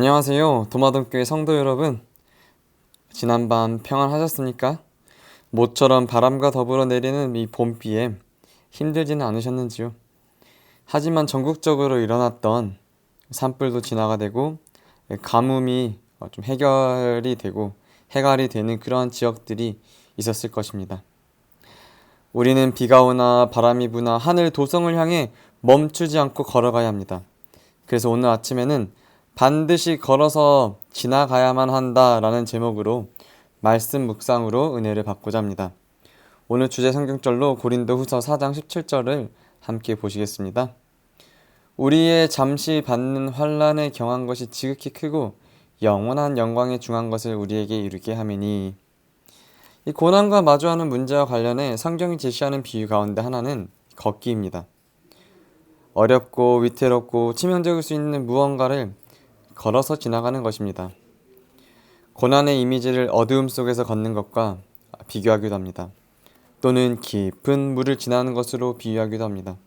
안녕하세요. 도마동교회 성도 여러분. 지난밤 평안하셨습니까? 모처럼 바람과 더불어 내리는 이 봄비에 힘들지는 않으셨는지요? 하지만 전국적으로 일어났던 산불도 진화가 되고 가뭄이 좀 해결이 되고 해갈이 되는 그러한 지역들이 있었을 것입니다. 우리는 비가 오나 바람이 부나 하늘 도성을 향해 멈추지 않고 걸어가야 합니다. 그래서 오늘 아침에는 반드시 걸어서 지나가야만 한다라는 제목으로 말씀 묵상으로 은혜를 받고자 합니다. 오늘 주제 성경절로 고린도후서 4장 17절을 함께 보시겠습니다. 우리의 잠시 받는 환난에 경한 것이 지극히 크고 영원한 영광에 중한 것을 우리에게 이루게 함이니. 이 고난과 마주하는 문제와 관련해 성경이 제시하는 비유 가운데 하나는 걷기입니다. 어렵고 위태롭고 치명적일 수 있는 무언가를 걸어서 지나가는 것입니다. 고난의 이미지를 어두움 속에서 걷는 것과 비교하기도 합니다. 또는 깊은 물을 지나는 것으로 비유하기도 합니다.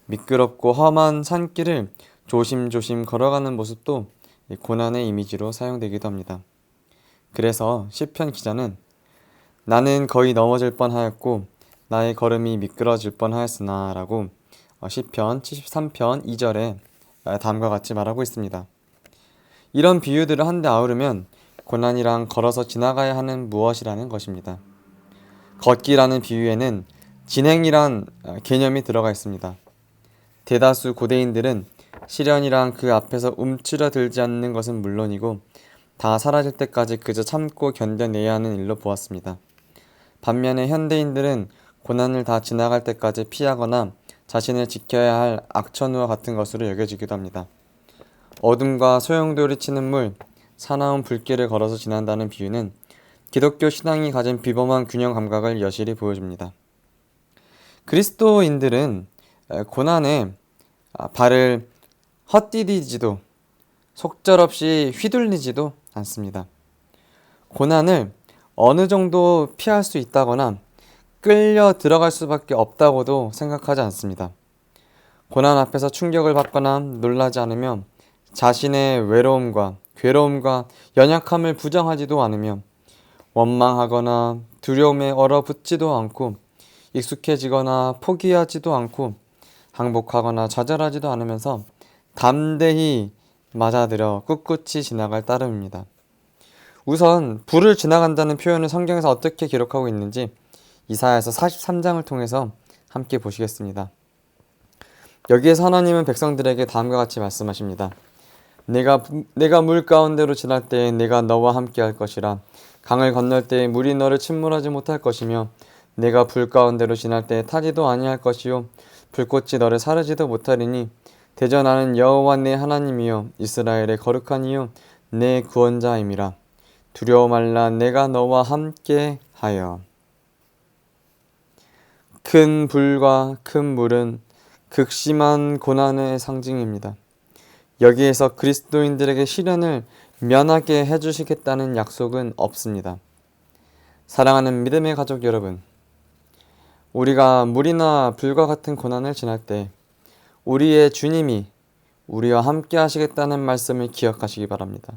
미끄럽고 험한 산길을 조심조심 걸어가는 모습도 고난의 이미지로 사용되기도 합니다. 그래서 시편 기자는 나는 거의 넘어질 뻔하였고 나의 걸음이 미끄러질 뻔하였으나 라고 시편 73편 2절에 다음과 같이 말하고 있습니다. 이런 비유들을 한데 아우르면 고난이란 걸어서 지나가야 하는 무엇이라는 것입니다. 걷기라는 비유에는 진행이란 개념이 들어가 있습니다. 대다수 고대인들은 시련이란 그 앞에서 움츠러들지 않는 것은 물론이고 다 사라질 때까지 그저 참고 견뎌내야 하는 일로 보았습니다. 반면에 현대인들은 고난을 다 지나갈 때까지 피하거나 자신을 지켜야 할 악천후와 같은 것으로 여겨지기도 합니다. 어둠과 소용돌이치는 물, 사나운 불길을 걸어서 지난다는 비유는 기독교 신앙이 가진 비범한 균형 감각을 여실히 보여줍니다. 그리스도인들은 고난에 발을 헛디디지도 속절없이 휘둘리지도 않습니다. 고난을 어느 정도 피할 수 있다거나 끌려 들어갈 수밖에 없다고도 생각하지 않습니다. 고난 앞에서 충격을 받거나 놀라지 않으며 자신의 외로움과 괴로움과 연약함을 부정하지도 않으며 원망하거나 두려움에 얼어붙지도 않고 익숙해지거나 포기하지도 않고 항복하거나 좌절하지도 않으면서 담대히 맞아들여 꿋꿋이 지나갈 따름입니다. 우선 불을 지나간다는 표현을 성경에서 어떻게 기록하고 있는지 이사야서 43장을 통해서 함께 보시겠습니다. 여기에서 하나님은 백성들에게 다음과 같이 말씀하십니다. 내가 물 가운데로 지날 때에 내가 너와 함께 할 것이라. 강을 건널 때에 물이 너를 침몰하지 못할 것이며 내가 불 가운데로 지날 때에 타지도 아니할 것이요 불꽃이 너를 사르지도 못하리니 대저 나는 여호와 내 하나님이요 이스라엘의 거룩한 이요 내 구원자임이라. 두려워 말라. 내가 너와 함께 하여. 큰 불과 큰 물은 극심한 고난의 상징입니다. 여기에서 그리스도인들에게 시련을 면하게 해주시겠다는 약속은 없습니다. 사랑하는 믿음의 가족 여러분, 우리가 물이나 불과 같은 고난을 지날 때 우리의 주님이 우리와 함께 하시겠다는 말씀을 기억하시기 바랍니다.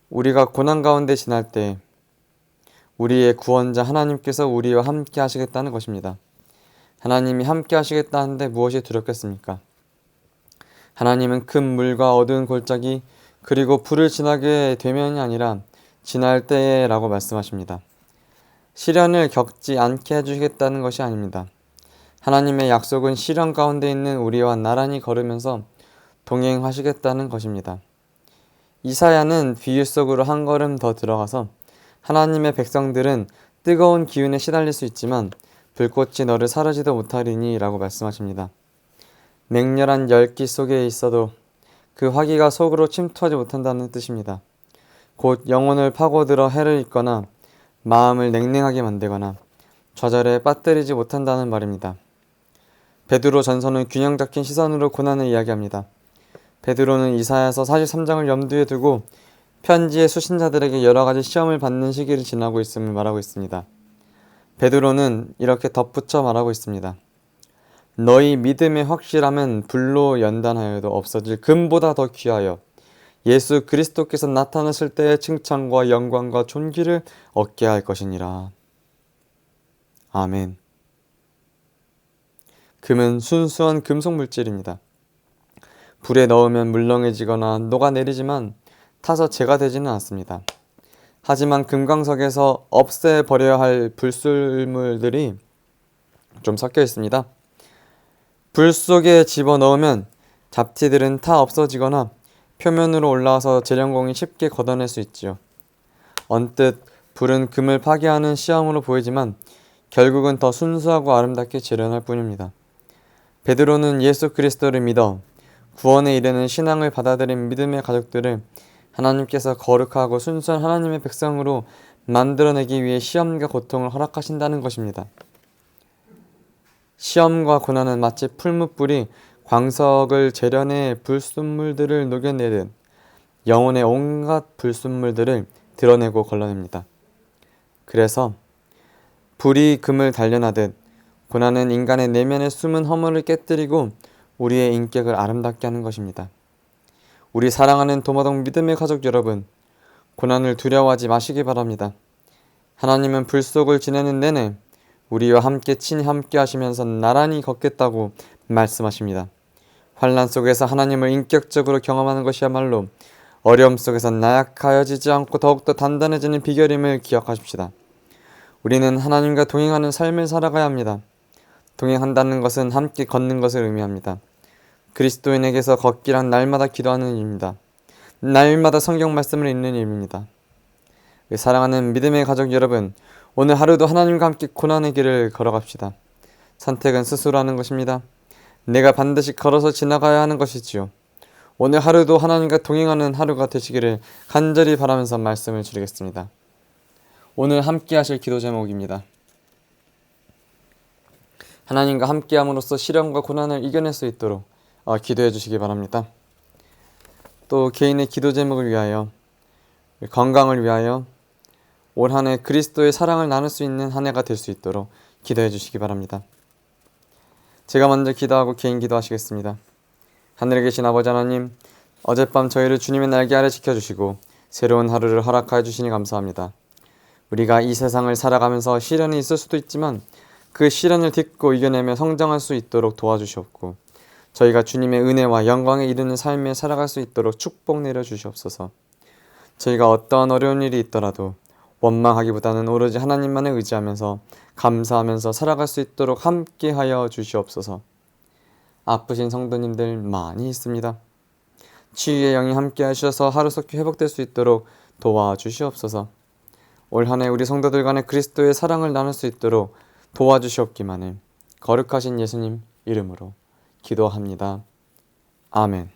우리가 고난 가운데 지날 때 우리의 구원자 하나님께서 우리와 함께 하시겠다는 것입니다. 하나님이 함께 하시겠다 하는데 무엇이 두렵겠습니까? 하나님은 큰 물과 어두운 골짜기 그리고 불을 지나게 되면이 아니라 지날 때에 라고 말씀하십니다. 시련을 겪지 않게 해주시겠다는 것이 아닙니다. 하나님의 약속은 시련 가운데 있는 우리와 나란히 걸으면서 동행하시겠다는 것입니다. 이사야는 비유 속으로 한 걸음 더 들어가서 하나님의 백성들은 뜨거운 기운에 시달릴 수 있지만 불꽃이 너를 사르지도 못하리니 라고 말씀하십니다. 맹렬한 열기 속에 있어도 그 화기가 속으로 침투하지 못한다는 뜻입니다. 곧 영혼을 파고들어 해를 입거나 마음을 냉랭하게 만들거나 좌절에 빠뜨리지 못한다는 말입니다. 베드로 전서는 균형 잡힌 시선으로 고난을 이야기합니다. 베드로는 이사야서 43장을 염두에 두고 편지의 수신자들에게 여러 가지 시험을 받는 시기를 지나고 있음을 말하고 있습니다. 베드로는 이렇게 덧붙여 말하고 있습니다. 너희 믿음의 확실함은 불로 연단하여도 없어질 금보다 더 귀하여 예수 그리스도께서 나타나실 때의 칭찬과 영광과 존귀를 얻게 할 것이니라. 아멘. 금은 순수한 금속 물질입니다. 불에 넣으면 물렁해지거나 녹아내리지만 타서 재가 되지는 않습니다. 하지만 금광석에서 없애버려야 할 불순물들이 좀 섞여 있습니다. 불 속에 집어넣으면 잡티들은 타 없어지거나 표면으로 올라와서 재련공이 쉽게 걷어낼 수 있지요. 언뜻 불은 금을 파괴하는 시험으로 보이지만 결국은 더 순수하고 아름답게 재련할 뿐입니다. 베드로는 예수 그리스도를 믿어 구원에 이르는 신앙을 받아들인 믿음의 가족들을 하나님께서 거룩하고 순수한 하나님의 백성으로 만들어내기 위해 시험과 고통을 허락하신다는 것입니다. 시험과 고난은 마치 풀무불이 광석을 재련해 불순물들을 녹여내듯 영혼의 온갖 불순물들을 드러내고 걸러냅니다. 그래서 불이 금을 단련하듯 고난은 인간의 내면의 숨은 허물을 깨뜨리고 우리의 인격을 아름답게 하는 것입니다. 우리 사랑하는 도마동 믿음의 가족 여러분, 고난을 두려워하지 마시기 바랍니다. 하나님은 불 속을 지내는 내내 우리와 함께 친히 함께 하시면서 나란히 걷겠다고 말씀하십니다. 환난 속에서 하나님을 인격적으로 경험하는 것이야말로 어려움 속에서 나약하여지지 않고 더욱더 단단해지는 비결임을 기억하십시다. 우리는 하나님과 동행하는 삶을 살아가야 합니다. 동행한다는 것은 함께 걷는 것을 의미합니다. 그리스도인에게서 걷기란 날마다 기도하는 일입니다. 날마다 성경 말씀을 읽는 일입니다. 사랑하는 믿음의 가족 여러분, 오늘 하루도 하나님과 함께 고난의 길을 걸어갑시다. 선택은 스스로 하는 것입니다. 내가 반드시 걸어서 지나가야 하는 것이지요. 오늘 하루도 하나님과 동행하는 하루가 되시기를 간절히 바라면서 말씀을 드리겠습니다. 오늘 함께 하실 기도 제목입니다. 하나님과 함께함으로써 시련과 고난을 이겨낼 수 있도록 기도해 주시기 바랍니다. 또 개인의 기도 제목을 위하여, 건강을 위하여 올 한 해 그리스도의 사랑을 나눌 수 있는 한 해가 될 수 있도록 기도해 주시기 바랍니다. 제가 먼저 기도하고 개인 기도하시겠습니다. 하늘에 계신 아버지 하나님, 어젯밤 저희를 주님의 날개 아래 지켜주시고 새로운 하루를 허락하여 주시니 감사합니다. 우리가 이 세상을 살아가면서 시련이 있을 수도 있지만 그 시련을 딛고 이겨내며 성장할 수 있도록 도와주시옵고, 저희가 주님의 은혜와 영광에 이르는 삶에 살아갈 수 있도록 축복 내려주시옵소서. 저희가 어떠한 어려운 일이 있더라도 원망하기보다는 오로지 하나님만을 의지하면서 감사하면서 살아갈 수 있도록 함께하여 주시옵소서. 아프신 성도님들 많이 있습니다. 치유의 영이 함께하셔서 하루속히 회복될 수 있도록 도와주시옵소서. 올 한 해 우리 성도들 간에 그리스도의 사랑을 나눌 수 있도록 도와주시옵기만을 거룩하신 예수님 이름으로 기도합니다. 아멘.